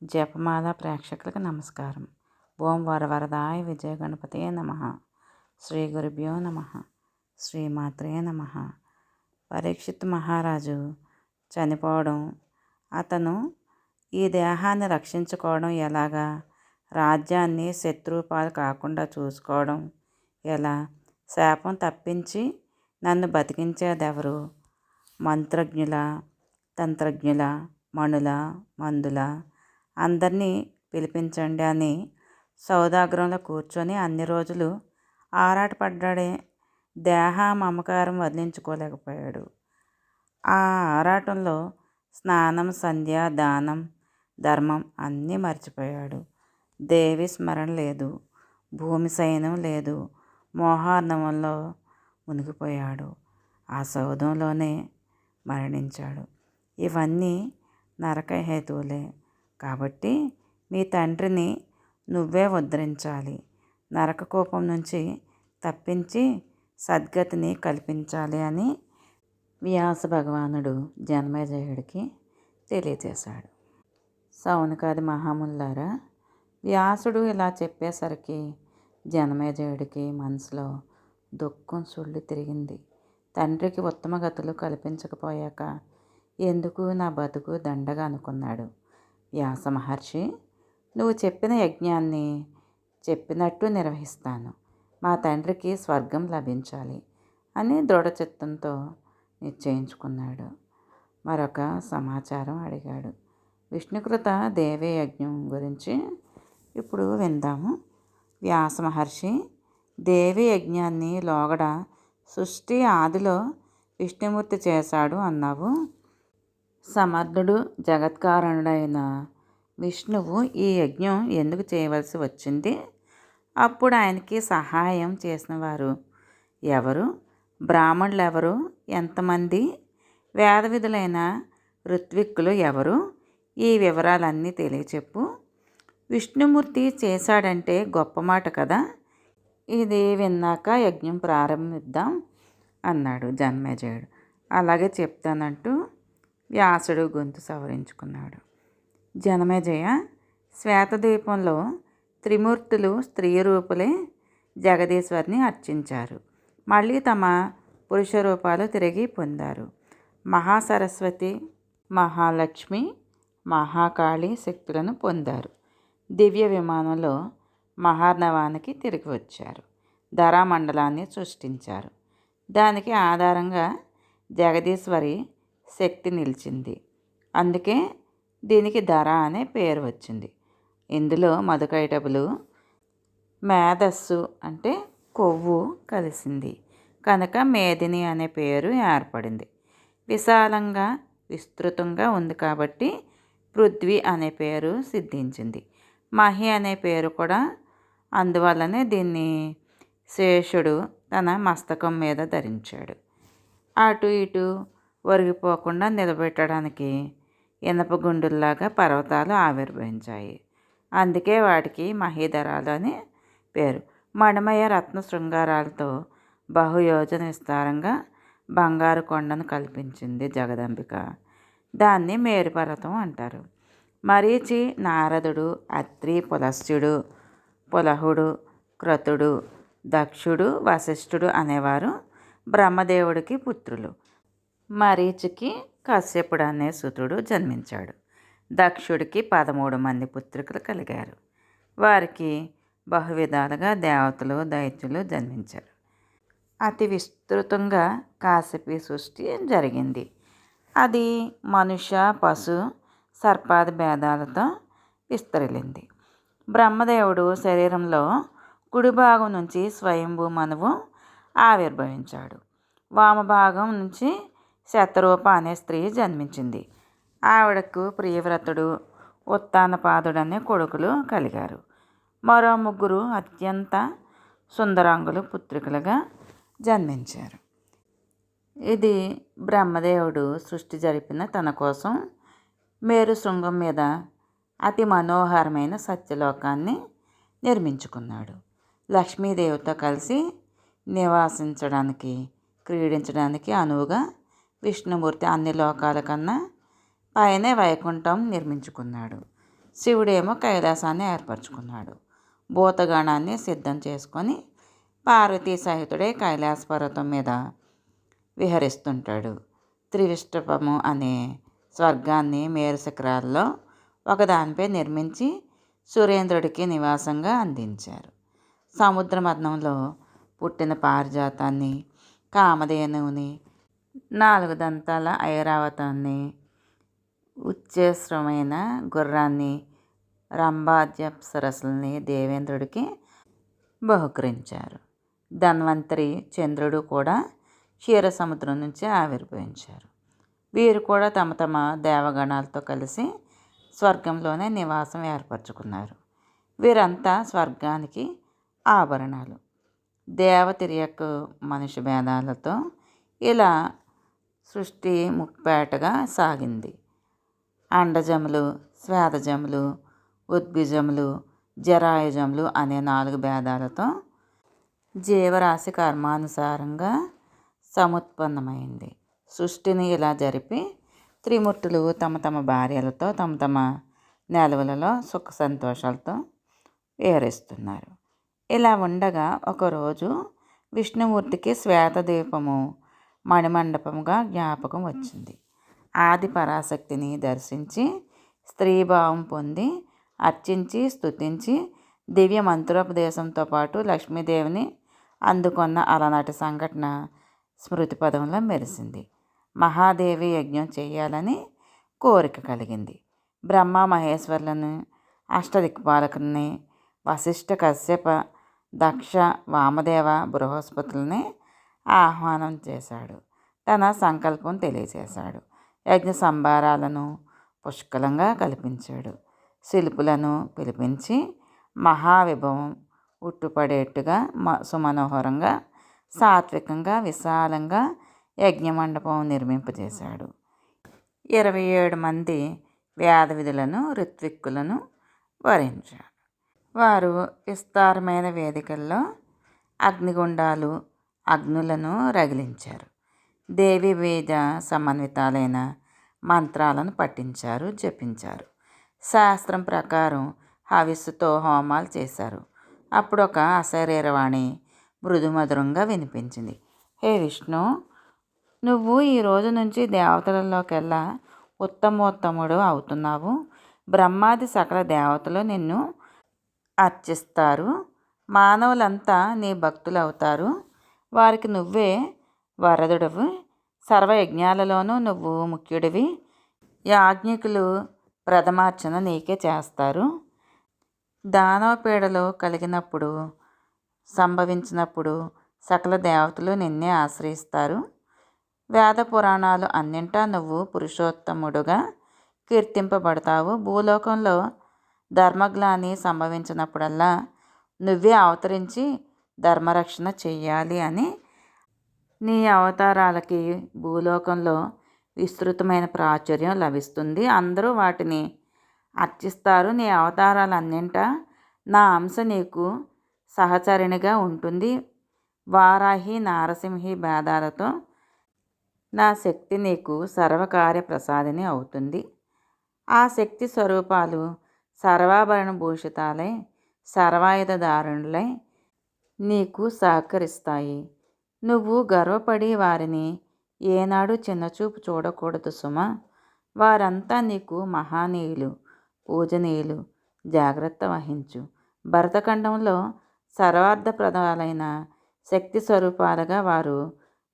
జపమాల ప్రేక్షకులకు నమస్కారం. ఓం వరవరదాయ విజయ గణపతే నమః. శ్రీ గురుభ్యో నమః. శ్రీమాత్రే నమః. పరీక్షిత్ మహారాజు చనిపోవడం, అతను ఈ దేహాన్ని రక్షించుకోవడం ఎలాగా, రాజ్యాన్ని శత్రుపాలు కాకుండా చూసుకోవడం ఎలా, శాపం తప్పించి నన్ను బతికించేదెవరు, మంత్రజ్ఞుల, తంత్రజ్ఞుల, మణుల, మందుల, అందరినీ పిలిపించండి అని సౌదాగ్రంలో కూర్చొని అన్ని రోజులు ఆరాటపడ్డాడే. దేహ మమకారం వదిలించుకోలేకపోయాడు. ఆ ఆరాటంలో స్నానం, సంధ్య, దానం, ధర్మం అన్నీ మర్చిపోయాడు. దేవి స్మరణ లేదు, భూమి సైన్యం లేదు, మోహార్ణవంలో మునిగిపోయాడు. ఆ సౌధంలోనే మరణించాడు. ఇవన్నీ నరక హేతువులే. కాబట్టి మీ తండ్రిని నువ్వే ఉద్ధరించాలి, నరక కోపం నుంచి తప్పించి సద్గతిని కల్పించాలి అని వ్యాస భగవానుడు జనమేజయుడికి తెలియజేశాడు. సౌనకాది మహాములారా, వ్యాసుడు ఇలా చెప్పేసరికి జనమేజయుడికి మనసులో దుఃఖం సుళ్ళు తిరిగింది. తండ్రికి ఉత్తమ గతులు కల్పించకపోయాక ఎందుకు నా బతుకు దండగా అనుకున్నాడు. వ్యాస మహర్షి, నువ్వు చెప్పిన యజ్ఞాన్ని చెప్పినట్టు నిర్వహిస్తాను, మా తండ్రికి స్వర్గం లభించాలి అని దృఢచిత్తంతో నిశ్చయించుకున్నాడు. మరొక సమాచారం అడిగాడు. విష్ణుకృత దేవీ యజ్ఞం గురించి ఇప్పుడు విందాము. వ్యాస మహర్షి, దేవీ యజ్ఞాన్ని లోగడ సృష్టి ఆదిలో విష్ణుమూర్తి చేశాడు అన్నావు. సమర్థుడు, జగత్కారణుడైన విష్ణువు ఈ యజ్ఞం ఎందుకు చేయవలసి వచ్చింది? అప్పుడు ఆయనకి సహాయం చేసిన వారు ఎవరు? బ్రాహ్మణులు ఎవరు? ఎంతమంది? వేద విధులైన ఋత్విక్కులు ఎవరు? ఈ వివరాలన్నీ తెలియచెప్పు. విష్ణుమూర్తి చేశాడంటే గొప్ప మాట కదా. ఇది విన్నాక యజ్ఞం ప్రారంభిద్దాం అన్నాడు జనమేజయుడు. అలాగే చెప్తానంటూ వ్యాసుడు గొంతు సవరించుకున్నాడు. జనమేజయ, శ్వేతద్వీపంలో త్రిమూర్తులు స్త్రీ రూపులే జగదీశ్వరిని అర్చించారు. మళ్ళీ తమ పురుష రూపాలు తిరిగి పొందారు. మహాసరస్వతి, మహాలక్ష్మి, మహాకాళి శక్తులను పొందారు. దివ్య విమానంలో మహార్ణవానికి తిరిగి వచ్చారు. ధరామండలాన్ని సృష్టించారు. దానికి ఆధారంగా జగదీశ్వరి శక్తి నిలిచింది. అందుకే దీనికి ధర అనే పేరు వచ్చింది. ఇందులో మధుకైటబులు, మేధస్సు అంటే కొవ్వు కలిసింది కనుక మేదిని అనే పేరు ఏర్పడింది. విశాలంగా విస్తృతంగా ఉంది కాబట్టి పృథ్వీ అనే పేరు సిద్ధించింది. మహి అనే పేరు కూడా అందువల్లనే దీన్ని శేషుడు తన మస్తకం మీద ధరించాడు. అటు ఇటు ఒరిగిపోకుండా నిలబెట్టడానికి ఇనప గుండుల్లాగా పర్వతాలు ఆవిర్భవించాయి. అందుకే వాటికి మహీధరాలు అని పేరు. మణిమయ రత్న శృంగారాలతో బహుయోజన విస్తారంగా బంగారు కొండను కల్పించింది జగదంబిక. దాన్ని మేరుపర్వతం అంటారు. మరీచి, నారదుడు, అత్రి, పులస్త్యుడు, పులహుడు, క్రతుడు, దక్షుడు, వశిష్ఠుడు అనేవారు బ్రహ్మదేవుడికి పుత్రులు. మరీచికి కశ్యపుడు అనే సుతుడు జన్మించాడు. దక్షుడికి 13 మంది పుత్రికలు కలిగారు. వారికి బహువిధాలుగా దేవతలు, దైత్యులు జన్మించారు. అతి విస్తృతంగా కాశ్యపి సృష్టి జరిగింది. అది మనుష్య, పశు, సర్పాది భేదాలతో విస్తరిల్లింది. బ్రహ్మదేవుడు శరీరంలో కుడి భాగం నుంచి స్వయంభూ మనువు ఆవిర్భవించాడు. వామభాగం నుంచి శతరూప అనే స్త్రీ జన్మించింది. ఆవిడకు ప్రియవ్రతుడు, ఉత్తానపాదుడు అనే కొడుకులు కలిగారు. మరో 3 అత్యంత సుందరాంగులు పుత్రికలుగా జన్మించారు. ఇది బ్రహ్మదేవుడు సృష్టి జరిపిన తన కోసం మేరు శృంగం మీద అతి మనోహరమైన సత్యలోకాన్ని నిర్మించుకున్నాడు. లక్ష్మీదేవితో కలిసి నివాసించడానికి, క్రీడించడానికి అనువుగా విష్ణుమూర్తి అన్ని లోకాల కన్నా పైనే వైకుంఠం నిర్మించుకున్నాడు. శివుడేమో కైలాసాన్ని ఏర్పరచుకున్నాడు. భూతగణాన్ని సిద్ధం చేసుకొని పార్వతీ సహితుడే కైలాస పర్వతం మీద విహరిస్తుంటాడు. త్రివిష్టపము అనే స్వర్గాన్ని మేరు శిఖరాల్లో ఒకదానిపై నిర్మించి సురేంద్రుడికి నివాసంగా అందించారు. సముద్ర మథనంలో పుట్టిన పారిజాతాన్ని, కామధేనువుని, 4 దంతాల ఐరావతాన్ని, ఉచ్చేశ్రమైన గుర్రాన్ని, రంభాద్యప్సరస్సుల్ని దేవేంద్రుడికి బహుకరించారు. ధన్వంతరి, చంద్రుడు కూడా క్షీరసముద్రం నుంచి ఆవిర్భవించారు. వీరు కూడా తమ తమ దేవగణాలతో కలిసి స్వర్గంలోనే నివాసం ఏర్పరచుకున్నారు. వీరంతా స్వర్గానికి ఆభరణాలు. దేవతిరియకు మనుష్య భేదాలతో ఇలా సృష్టి ముక్పేటగా సాగింది. అండజములు, శ్వేతజములు, ఉద్భిజములు, జరాయుజములు అనే 4 భేదాలతో జీవరాశి కర్మానుసారంగా సముత్పన్నమైంది. సృష్టిని ఇలా జరిపి త్రిమూర్తులు తమ తమ భార్యలతో తమ తమ నెలవులలో సుఖ సంతోషాలతో విహరిస్తున్నారు. ఇలా ఉండగా ఒకరోజు విష్ణుమూర్తికి శ్వేతదీపము మణిమండపముగా జ్ఞాపకం వచ్చింది. ఆది పరాశక్తిని దర్శించి స్త్రీభావం పొంది అర్చించి స్తుతించి దివ్య మంత్రోపదేశంతో పాటు లక్ష్మీదేవిని అందుకున్న అలనాటి సంఘటన స్మృతి పదంలో మెరిసింది. మహాదేవి యజ్ఞం చేయాలని కోరిక కలిగింది. బ్రహ్మ మహేశ్వరులను, అష్టదిక్పాలకుల్ని, వశిష్ఠ, కశ్యప, దక్ష, వామదేవ, బృహస్పతుల్ని ఆహ్వానం చేశాడు. తన సంకల్పం తెలియజేశాడు. యజ్ఞ సంభారాలను పుష్కలంగా కల్పించాడు. శిల్పులను పిలిపించి మహావిభవం ఉట్టుపడేట్టుగా సుమనోహరంగా సాత్వికంగా విశాలంగా యజ్ఞమండపం నిర్మింపజేశాడు. 27 మంది వేద విధులను ఋత్విక్కులను వరించారు. వారు విస్తారమైన వేదికల్లో అగ్నిగుండాలు, అగ్నులను రగిలించారు. దేవి బీజ సమన్వితాలైన మంత్రాలను పఠించారు, జపించారు. శాస్త్రం ప్రకారం హవిస్సుతో హోమాలు చేశారు. అప్పుడు ఒక అశరీరవాణి మృదుమధురంగా వినిపించింది. హే విష్ణు, నువ్వు ఈ రోజు నుంచి దేవతలలోకెల్లా ఉత్తమోత్తముడు అవుతున్నావు. బ్రహ్మాది సకల దేవతలు నిన్ను అర్చిస్తారు. మానవులంతా నీ భక్తులు అవుతారు. వారికి నువ్వే వరదుడివి. సర్వయజ్ఞాలలోనూ నువ్వు ముఖ్యుడివి. యాజ్ఞికులు ప్రథమార్చన నీకే చేస్తారు. దానవపీడలు కలిగినప్పుడు సంభవించినప్పుడు సకల దేవతలు నిన్నే ఆశ్రయిస్తారు. వేద పురాణాలు అన్నింటా నువ్వు పురుషోత్తముడుగా కీర్తింపబడతావు. భూలోకంలో ధర్మగ్లాని సంభవించినప్పుడల్లా నువ్వే అవతరించి ధర్మరక్షణ చెయ్యాలి అని నీ అవతారాలకి భూలోకంలో విస్తృతమైన ప్రాచుర్యం లభిస్తుంది. అందరూ వాటిని అర్చిస్తారు. నీ అవతారాలన్నింటా నా అంశ నీకు సహచరిణిగా ఉంటుంది. వారాహి, నారసింహి భేదాలతో నా శక్తి నీకు సర్వకార్య ప్రసాదిని అవుతుంది. ఆ శక్తి స్వరూపాలు సర్వాభరణ భూషితాలై సర్వాయుధధారుణులై నీకు సహకరిస్తాయి. నువ్వు గర్వపడి వారిని ఏనాడు చిన్నచూపు చూడకూడదు సుమా. వారంతా నీకు మహానీయులు, పూజనీయులు. జాగ్రత్త వహించు. భరతఖండంలో సర్వార్థప్రదాలైన శక్తి స్వరూపాలుగా వారు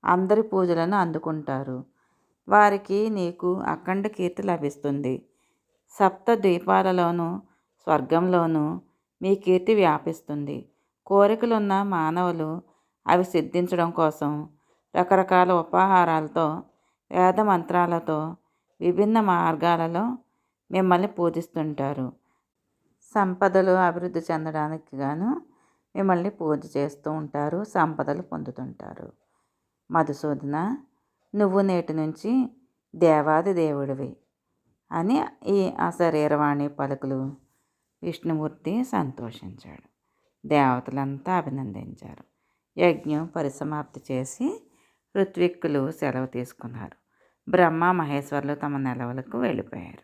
అందరి పూజలను అందుకుంటారు. వారికి నీకు అఖండ కీర్తి లభిస్తుంది. సప్త ద్వీపాలలోనూ స్వర్గంలోనూ మీ కీర్తి వ్యాపిస్తుంది. కోరికలున్న మానవులు అవి సిద్ధించడం కోసం రకరకాల ఉపాహారాలతో, వేద మంత్రాలతో, విభిన్న మార్గాలలో మిమ్మల్ని పూజిస్తుంటారు. సంపదలు అభివృద్ధి చెందడానికి గాను మిమ్మల్ని పూజ చేస్తూ ఉంటారు. సంపదలు పొందుతుంటారు. మధుసూదన, నువ్వు నేటి నుంచి దేవాది దేవుడివి అని ఈ అశరీరవాణి పలుకులు విష్ణుమూర్తి సంతోషించాడు. దేవతలంతా అభినందించారు. యజ్ఞం పరిసమాప్తి చేసి ఋత్విక్కులు సెలవు తీసుకున్నారు. బ్రహ్మ మహేశ్వరులు తమ నెలవులకు వెళ్ళిపోయారు.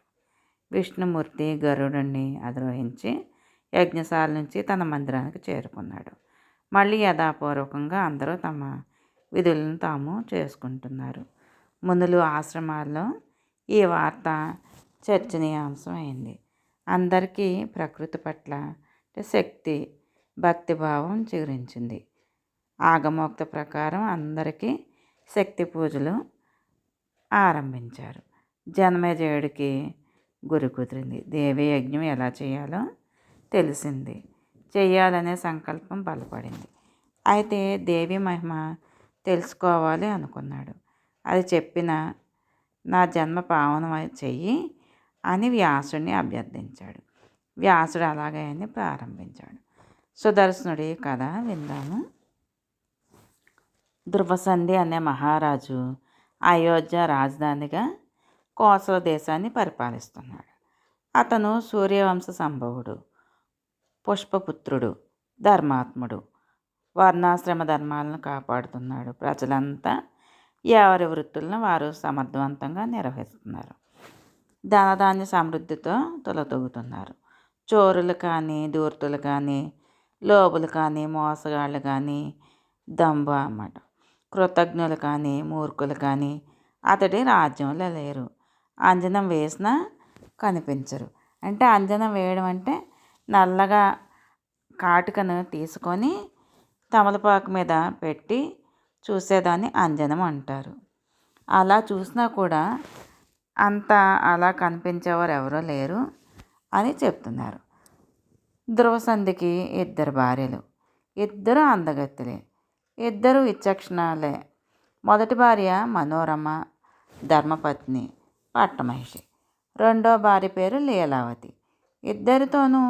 విష్ణుమూర్తి గరుడుని అధిరోహించి యజ్ఞశాల నుంచి తన మందిరానికి చేరుకున్నాడు. మళ్ళీ యథాపూర్వకంగా అందరూ తమ విధులను తాము చేసుకుంటున్నారు. మునులు ఆశ్రమాల్లో ఈ వార్త చర్చనీయాంశం అయింది. అందరికీ ప్రకృతి పట్ల శక్తి భక్తిభావం చిగురించింది. ఆగమోక్త ప్రకారం అందరికీ శక్తి పూజలు ఆరంభించారు. జనమేజయుడికి గురి కుదిరింది. దేవి యజ్ఞం ఎలా చేయాలో తెలిసింది. చెయ్యాలనే సంకల్పం బలపడింది. అయితే దేవి మహిమ తెలుసుకోవాలి అనుకున్నాడు. అది చెప్పిన నా జన్మ పావనం చెయ్యి అని వ్యాసుడిని అభ్యర్థించాడు. వ్యాసుడు అలాగే అని ప్రారంభించాడు. సుదర్శనుడి కథ విందాము. ధ్రువసంధి అనే మహారాజు అయోధ్య రాజధానిగా కోసల దేశాన్ని పరిపాలిస్తున్నాడు. అతను సూర్యవంశ సంభవుడు, పుష్పపుత్రుడు, ధర్మాత్ముడు. వర్ణాశ్రమ ధర్మాలను కాపాడుతున్నాడు. ప్రజలంతా ఎవరి వృత్తులను వారు సమర్థవంతంగా నిర్వహిస్తున్నారు. ధనధాన్య సమృద్ధితో తొలతొగుతున్నారు. చోరులు కానీ, దూర్తులు కానీ, లోబులు కానీ, మోసగాళ్ళు కానీ, దంభ అన్నమాట, కృతజ్ఞులు కానీ, మూర్ఖులు కానీ అతడి రాజ్యంలో లేరు. అంజనం వేసినా కనిపించరు. అంటే అంజనం వేయడం అంటే నల్లగా కాటుకను తీసుకొని తమలపాకు మీద పెట్టి చూసేదాన్ని అంజనం అంటారు. అలా చూసినా కూడా అంత అలా కనిపించేవారు ఎవరూ లేరు అని చెప్తున్నారు. ధ్రువసంధికి 2 భార్యలు, 2 అందగత్తెలే, 2 విచక్షణలే. మొదటి భార్య మనోరమ, ధర్మపత్ని, పట్టమహిషి. రెండో భార్య పేరు లీలావతి. ఇద్దరితోనూ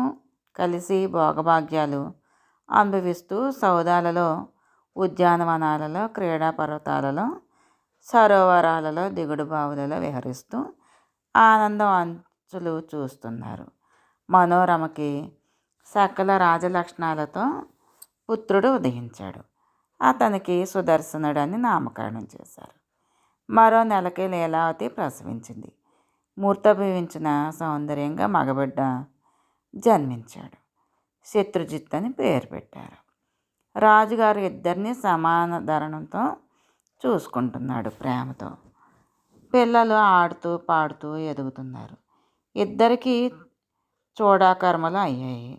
కలిసి భోగభాగ్యాలు అనుభవిస్తూ సౌదాలలో, ఉద్యానవనాలలో, క్రీడా పర్వతాలలో, సరోవరాలలో, దిగుడు బావులలో విహరిస్తూ ఆనందం అంచులు చూస్తున్నారు. మనోరమకి సకల రాజలక్షణాలతో పుత్రుడు ఉదయించాడు. అతనికి సుదర్శనుడు అని నామకరణం చేశారు. మరో నెలకి లీలావతి ప్రసవించింది. మూర్తభవించిన సౌందర్యంగా మగబిడ్డ జన్మించాడు. శత్రుజిత్ అని పేరు పెట్టారు. రాజుగారు ఇద్దరిని సమాన ధరణంతో చూసుకుంటున్నాడు, ప్రేమతో. పిల్లలు ఆడుతూ పాడుతూ ఎదుగుతున్నారు. ఇద్దరికీ చూడాకర్మలు అయ్యాయి.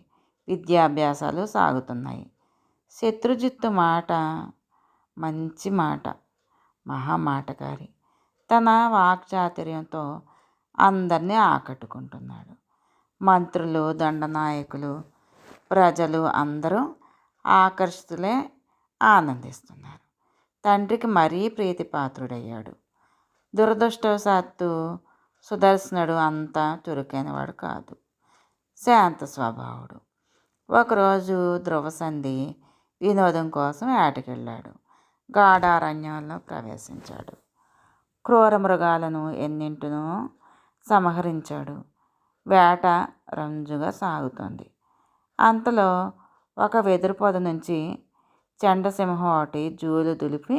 విద్యాభ్యాసాలు సాగుతున్నాయి. శత్రుజిత్తు మాట మంచి మాట, మహామాటకారి. తన వాక్చాతుర్యంతో అందరినీ ఆకట్టుకుంటున్నాడు. మంత్రులు, దండనాయకులు, ప్రజలు అందరూ ఆకర్షితులే ఆనందిస్తున్నారు. తండ్రికి మరీ ప్రీతిపాత్రుడయ్యాడు. దురదృష్టవశాత్తు సుదర్శనుడు అంత చురుకైనవాడు కాదు, శాంత స్వభావుడు. ఒకరోజు ధ్రువసంధి వినోదం కోసం వేటకెళ్ళాడు. గాఢారణ్యంలో ప్రవేశించాడు. క్రూర మృగాలను ఎన్నింటినో సంహరించాడు. వేట రంజుగా సాగుతుంది. అంతలో ఒక వెదురు పొద నుంచి చండసింహం ఒకటి జూలు దులిపి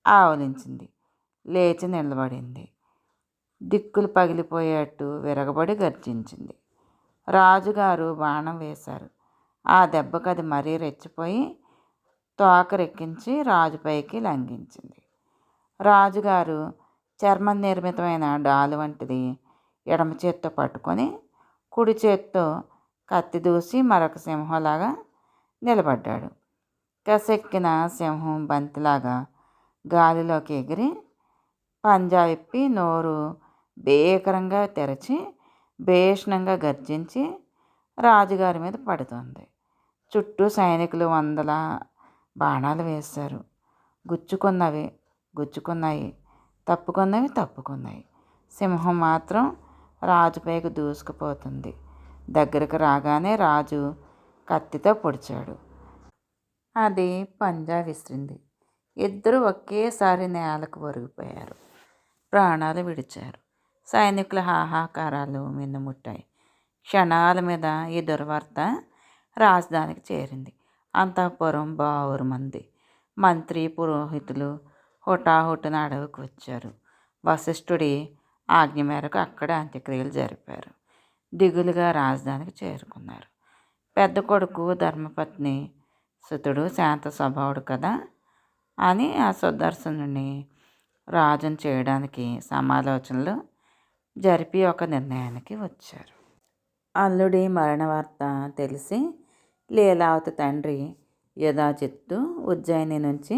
ఆవలించింది. లేచి నిలబడింది. దిక్కులు పగిలిపోయేట్టు విరగబడి గర్జించింది. రాజుగారు బాణం వేశారు. ఆ దెబ్బకు అది మరీ రెచ్చిపోయి తోకరెక్కించి రాజుపైకి లంఘించింది. రాజుగారు చర్మం నిర్మితమైన డాలు వంటిది ఎడమ చేత్తో పట్టుకొని కుడి చేత్తో కత్తి దూసి మరొక సింహంలాగా నిలబడ్డాడు. కసెక్కిన సింహం బంతిలాగా గాలిలోకి ఎగిరి పంజా విప్పి నోరు భీకరంగా తెరచి భీషణంగా గర్జించి రాజుగారి మీద పడుతుంది. చుట్టూ సైనికులు 100 బాణాలు వేశారు. గుచ్చుకున్నాయి, తప్పుకున్నాయి. సింహం మాత్రం రాజుపైకి దూసుకుపోతుంది. దగ్గరకు రాగానే రాజు కత్తితో పొడిచాడు. అది పంజా విసిరింది. ఇద్దరు ఒకేసారి నేలకు ఒరిగిపోయారు. ప్రాణాలు విడిచారు. సైనికుల హాహాకారాలు మిన్నుముట్టాయి. క్షణాల మీద ఈ దుర్వార్త రాజధానికి చేరింది. అంతఃపురం బావురుమంది. మంత్రి, పురోహితులు హుటాహుటిన అడవికి వచ్చారు. వశిష్ఠుడి ఆజ్ఞ మేరకు అక్కడే అంత్యక్రియలు జరిపారు. దిగులుగా రాజధానికి చేరుకున్నారు. పెద్ద కొడుకు ధర్మపత్ని సుతుడు శాంత స్వభావుడు కదా అని ఆ సుదర్శనుని రాజును చేయడానికి సమాలోచనలు జరిపి ఒక నిర్ణయానికి వచ్చారు. అల్లుడి మరణ వార్త తెలిసి లీలావతి తండ్రి యుధాజిత్తు ఉజ్జయిని నుంచి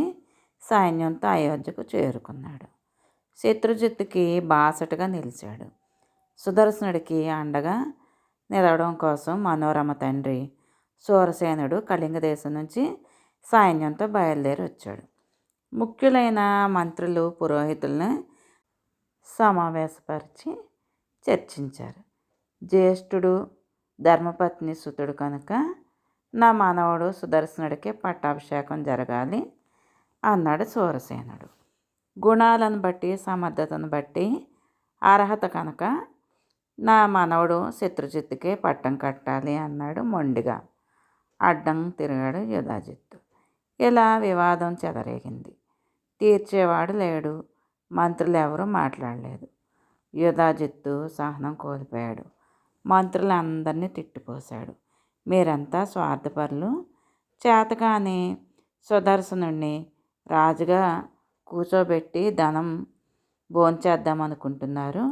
సైన్యంతో అయోధ్యకు చేరుకున్నాడు. శత్రుజిత్తుకి బాసటగా నిలిచాడు. సుదర్శనుడికి అండగా నిలవడం కోసం మనోరమ తండ్రి సూరసేనుడు కళింగ దేశం నుంచి సైన్యంతో బయలుదేరి వచ్చాడు. ముఖ్యులైన మంత్రులు పురోహితుల్ని సమావేశపరిచి చర్చించారు. జ్యేష్ఠుడు ధర్మపత్ని సుతుడు కనుక నా మనవడు సుదర్శనుడికి పట్టాభిషేకం జరగాలి అన్నాడు సూరసేనుడు. గుణాలను బట్టి సమర్థతను బట్టి అర్హత కనుక నా మనవడు శత్రుజిత్తుకే పట్టం కట్టాలి అన్నాడు మొండిగా. అడ్డం తిరిగాడు యుధాజిత్తు. ఇలా వివాదం చెలరేగింది. తీర్చేవాడు లేడు. మంత్రులు ఎవరూ మాట్లాడలేదు. యుధాజిత్తు సహనం కోల్పోయాడు. మంత్రులందరినీ తిట్టిపోశాడు. మీరంతా స్వార్థపరులు, చేతకాని సుదర్శనుణ్ణి రాజుగా కూర్చోబెట్టి ధనం భోంచేద్దామనుకుంటున్నారు.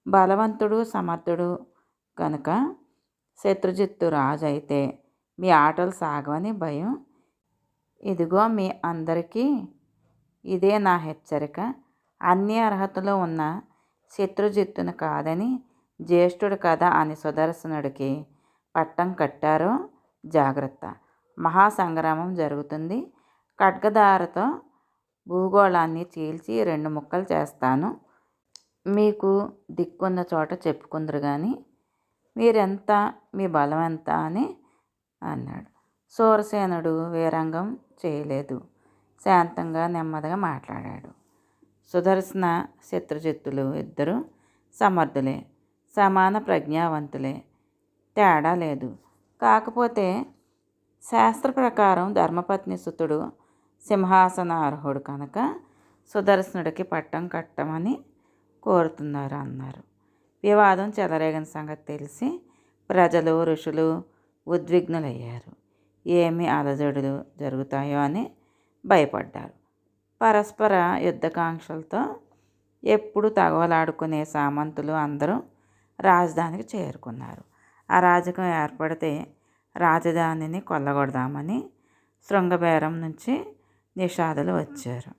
బలవంతుడు సమర్థుడు కనుక శత్రుజిత్తు రాజు అయితే మీ ఆటలు సాగవని భయం. ఇదిగో మీ అందరికీ ఇదే నా హెచ్చరిక. అన్ని అర్హతలు ఉన్న శత్రుజిత్తును కాదని జ్యేష్ఠుడు కదా అని సుదర్శనుడికి పట్టం కట్టారో జాగ్రత్త. మహాసంగ్రామం జరుగుతుంది. ఖడ్గదారతో భూగోళాన్ని చీల్చి 2 ముక్కలు చేస్తాను. మీకు దిక్కున్న చోట చెప్పుకుందరు కానీ మీరెంత, మీ బలం ఎంత అని అన్నాడు. సూరసేనుడు వీరంగం చేయలేదు. శాంతంగా నెమ్మదిగా మాట్లాడాడు. సుదర్శన శత్రుజిత్తులు ఇద్దరు సమర్థులే, సమాన ప్రజ్ఞావంతులే, తేడా లేదు. కాకపోతే శాస్త్ర ప్రకారం ధర్మపత్ని సుతుడు సింహాసన అర్హుడు కనుక సుదర్శనుడికి పట్టం కట్టమని కోరుతున్నారు అన్నారు. వివాదం చెలరేగిన సంగతి తెలిసి ప్రజలు ఋషులు ఉద్విగ్నులయ్యారు. ఏమి అలజడులు జరుగుతాయో అని భయపడ్డారు. పరస్పర యుద్ధకాంక్షలతో ఎప్పుడు తగవలాడుకునే సామంతులు అందరూ రాజధానికి చేరుకున్నారు. అరాజకం ఏర్పడితే రాజధానిని కొల్లగొడదామని శృంగబేరం నుంచి నిషాదులు వచ్చారు.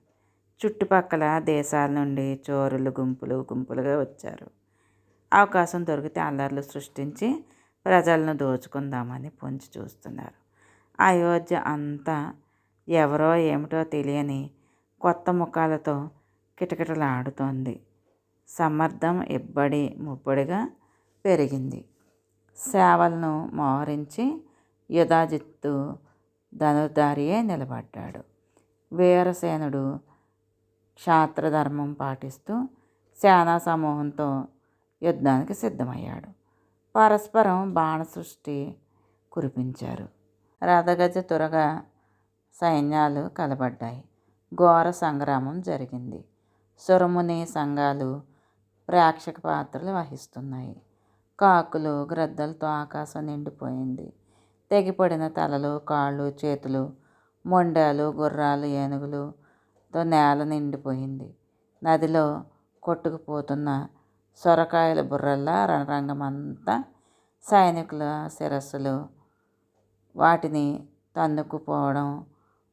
చుట్టుపక్కల దేశాల నుండి చోరులు గుంపులుగా వచ్చారు. అవకాశం దొరికితే అల్లర్లు సృష్టించి ప్రజలను దోచుకుందామని పొంచి చూస్తున్నారు. అయోధ్య అంతా ఎవరో ఏమిటో తెలియని కొత్త ముఖాలతో కిటకిటలాడుతోంది. సమర్థం ఇబ్బడి ముబ్బడిగా పెరిగింది. సేవలను మోహరించి యుధాజిత్తు ధనుర్ధారియే నిలబడ్డాడు. వీరసేనుడు క్షాత్రధర్మం పాటిస్తూ సేనా సమూహంతో యుద్ధానికి సిద్ధమయ్యాడు. పరస్పరం బాణసృష్టి కురిపించారు. రథగజ తురగ సైన్యాలు కలబడ్డాయి. ఘోర సంగ్రామం జరిగింది. సురముని సంఘాలు ప్రేక్షక పాత్రలు వహిస్తున్నాయి. కాకులు గ్రద్దలతో ఆకాశం నిండిపోయింది. తెగిపడిన తలలు, కాళ్ళు, చేతులు, మొండాలు, గుర్రాలు, ఏనుగులతో నేల నిండిపోయింది. నదిలో కొట్టుకుపోతున్న సొరకాయల బుర్రల్లా రణరంగమంతా సైనికుల శిరస్సులు, వాటిని తన్నుకుపోవడం,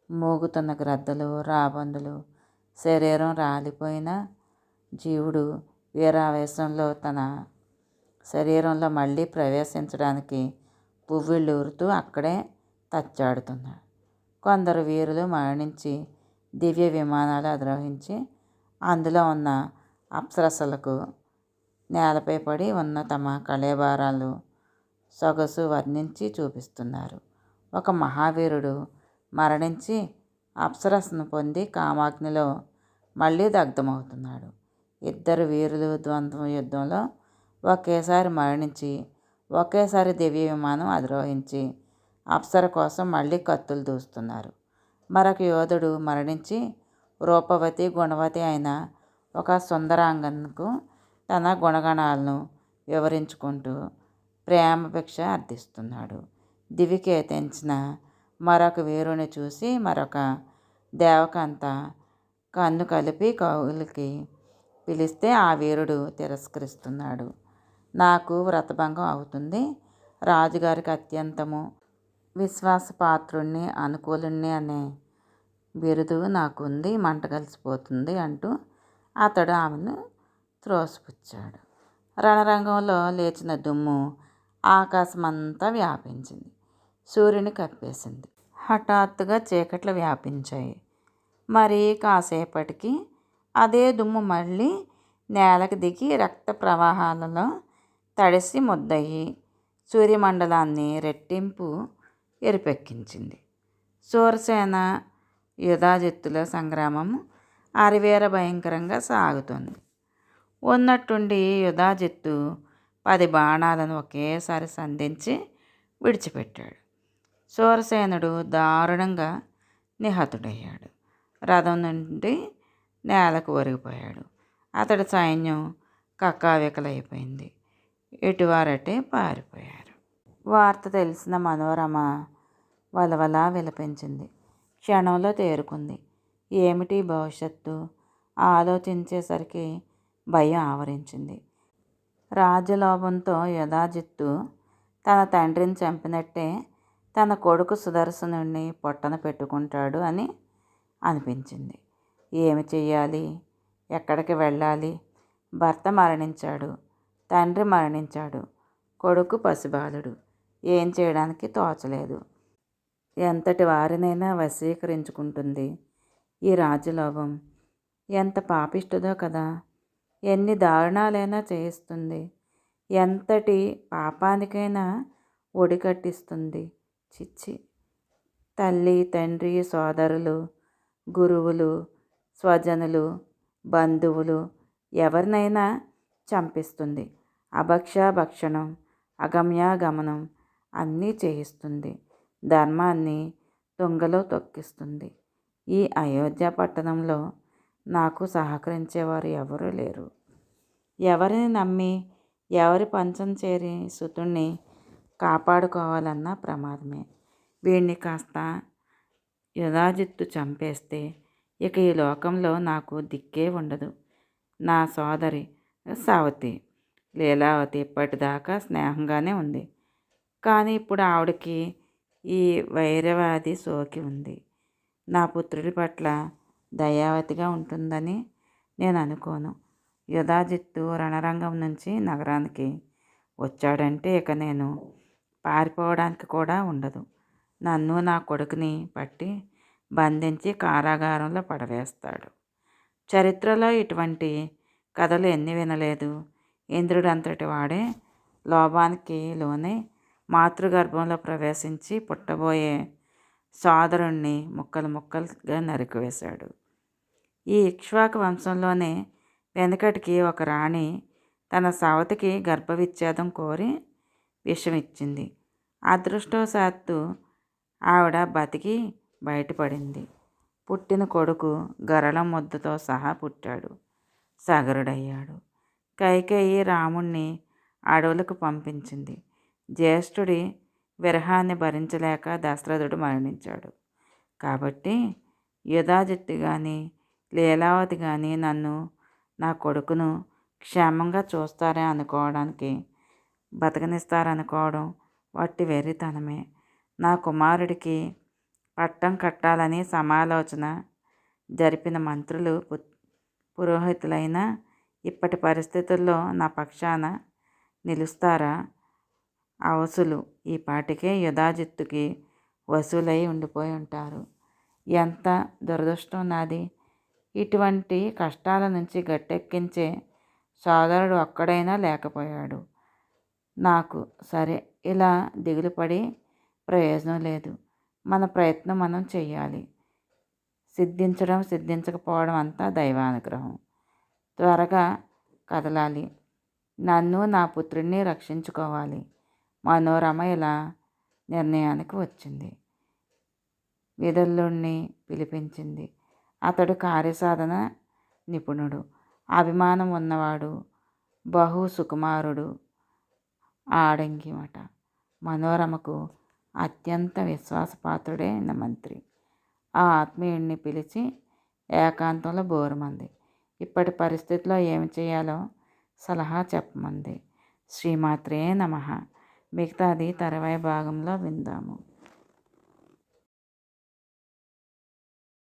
మూగుతున్న గ్రద్దలు, రాబందులు. శరీరం రాలిపోయిన జీవుడు వీరావేశంలో తన శరీరంలో మళ్ళీ ప్రవేశించడానికి పువ్విళ్ళూరుతూ అక్కడే తచ్చాడుతున్నాడు. కొందరు వీరులు మరణించి దివ్య విమానాలు అధిరోహించి అందులో ఉన్న అప్సరసలకు నేలపై పడి ఉన్న తమ కళేబరాలు సొగసు వర్ణించి చూపిస్తున్నారు. ఒక మహావీరుడు మరణించి అప్సరసను పొంది కామాగ్నిలో మళ్ళీ దగ్ధమవుతున్నాడు. 2 వీరులు ద్వంద్వ యుద్ధంలో ఒకేసారి మరణించి ఒకేసారి దివ్య విమానం అధిరోహించి అప్సర కోసం మళ్ళీ కత్తులు దూస్తున్నారు. మరొక యోధుడు మరణించి రూపవతి గుణవతి అయిన ఒక సుందరాంగనకు తన గుణగణాలను వివరించుకుంటూ ప్రేమభిక్ష అర్థిస్తున్నాడు. దివికే తెంచిన మరొక వీరుని చూసి మరొక దేవకాంత కన్ను కలిపి కౌలికి పిలిస్తే ఆ వీరుడు తిరస్కరిస్తున్నాడు. నాకు వ్రతభంగం అవుతుంది. రాజుగారికి అత్యంతము విశ్వాసపాత్రుణ్ణి, అనుకూలుణ్ణి అనే బిరుదు నాకుంది, మంట కలిసిపోతుంది అంటూ అతడు ఆమెను త్రోసిపుచ్చాడు. రణరంగంలో లేచిన దుమ్ము ఆకాశమంతా వ్యాపించింది. సూర్యుని కప్పేసింది. హఠాత్తుగా చీకట్లు వ్యాపించాయి. మరి కాసేపటికి అదే దుమ్ము మళ్ళీ నేలకు దిగి రక్త ప్రవాహాలలో తడిసి ముద్దయి సూర్యమండలాన్ని రెట్టింపు ఎరుపెక్కించింది. శూరసేన యుధాజిత్తుల సంగ్రామం అరివేర భయంకరంగా సాగుతోంది. ఉన్నట్టుండి యుధాజిత్తు 10 బాణాలను ఒకేసారి సంధించి విడిచిపెట్టాడు. శూరసేనుడు దారుణంగా నిహతుడయ్యాడు. రథం నుండి నేలకు ఒరిగిపోయాడు. అతడి సైన్యం కక్కావికలైపోయింది. ఎటువారటే పారిపోయారు. వార్త తెలిసిన మనోరమ వలవలా విలపించింది. క్షణంలో తేరుకుంది. ఏమిటి భవిష్యత్తు ఆలోచించేసరికి భయం ఆవరించింది. రాజ్యలోభంతో యుధాజిత్తు తన తండ్రిని చంపినట్టే తన కొడుకు సుదర్శనుణ్ణి పొట్టన పెట్టుకుంటాడు అని అనిపించింది. ఏమి చెయ్యాలి? ఎక్కడికి వెళ్ళాలి? భర్త మరణించాడు, తండ్రి మరణించాడు, కొడుకు పసిబాలుడు. ఏం చేయడానికి తోచలేదు. ఎంతటి వారినైనా వశీకరించుకుంటుంది ఈ రాజ్యలోభం. ఎంత పాపిష్టిదో కదా! ఎన్ని దారుణాలైనా చేయిస్తుంది. ఎంతటి పాపానికైనా ఒడికట్టిస్తుంది. చిచ్చి! తల్లి, తండ్రి, సోదరులు, గురువులు, స్వజనులు, బంధువులు ఎవరినైనా చంపిస్తుంది. అభక్ష్యాభక్షణం, అగమ్యాగమనం అన్నీ చేయిస్తుంది. ధర్మాన్ని తుంగలో తొక్కిస్తుంది. ఈ అయోధ్య పట్టణంలో నాకు సహకరించేవారు ఎవరూ లేరు. ఎవరిని నమ్మి, ఎవరి పంచం చేరి సుతుణ్ణి కాపాడుకోవాలన్న ప్రమాదమే. వీణ్ణి కాస్త యుధాజిత్తు చంపేస్తే ఇక ఈ లోకంలో నాకు దిక్కే ఉండదు. నా సోదరి సావతి, లీలావతి ఇప్పటిదాకా స్నేహంగానే ఉంది. కానీ ఇప్పుడు ఆవిడకి ఈ వైరవ్యాధి సోకి ఉంది. నా పుత్రుడి పట్ల దయావతిగా ఉంటుందని నేను అనుకోను. యుధాజిత్తు రణరంగం నుంచి నగరానికి వచ్చాడంటే ఇక నేను పారిపోవడానికి కూడా ఉండదు. నన్ను, నా కొడుకుని పట్టి బంధించి కారాగారంలో పడవేస్తాడు. చరిత్రలో ఇటువంటి కథలు ఎన్ని వినలేదు. ఇంద్రుడు అంతటి వాడే లోభానికి లోనే మాతృగర్భంలో ప్రవేశించి పుట్టబోయే సోదరుణ్ణి ముక్కలు ముక్కలుగా నరికివేశాడు. ఈ ఇక్ష్వాకు వంశంలోనే వెనకటికి ఒక రాణి తన సవతికి గర్భవిచ్ఛేదం కోరి విషం ఇచ్చింది. అదృష్టవశాత్తు ఆవిడ బతికి బయటపడింది. పుట్టిన కొడుకు గరళం ముద్దతో సహా పుట్టాడు. సగరుడయ్యాడు. కైకేయి రాముణ్ణి అడవులకు పంపించింది. జ్యేష్ఠుడి విరహాన్ని భరించలేక దశరథుడు మరణించాడు. కాబట్టి యుధాజిత్తు కానీ లీలావతి కానీ నన్ను, నా కొడుకును క్షేమంగా చూస్తారే అనుకోవడానికి, బతకనిస్తారనుకోవడం వట్టి వెర్రితనమే. నా కుమారుడికి పట్టం కట్టాలని సమాలోచన జరిపిన మంత్రులు, పురోహితులైనా ఇప్పటి పరిస్థితుల్లో నా పక్షాన నిలుస్తారా? అవసులు ఈ పాటికే యుధాజిత్తుకి వసూలై ఉండిపోయి ఉంటారు. ఎంత దురదృష్టం నాది! ఇటువంటి కష్టాల నుంచి గట్టెక్కించే సోదరుడు ఒక్కడైనా లేకపోయాడు నాకు. సరే, ఇలా దిగులుపడి ప్రయోజనం లేదు. మన ప్రయత్నం మనం చెయ్యాలి. సిద్ధించడం సిద్ధించకపోవడం అంతా దైవానుగ్రహం. త్వరగా కదలాలి. నన్ను, నా పుత్రుడిని రక్షించుకోవాలి. మనోరమ ఇలా నిర్ణయానికి వచ్చింది. విదల్లుణ్ణి పిలిపించింది. అతడు కార్యసాధన నిపుణుడు, అభిమానం ఉన్నవాడు, బహు సుకుమారుడు. ఆడంగి మాట. మనోరమకు అత్యంత విశ్వాసపాత్రుడైన మంత్రి ఆ ఆత్మీయుడిని పిలిచి ఏకాంతంలో బోరుమంది. ఇప్పటి పరిస్థితిలో ఏమి చేయాలో సలహా చెప్పమంది. శ్రీమాత్రే నమః. మిగతాది తర్వాయి భాగంలో విందాము.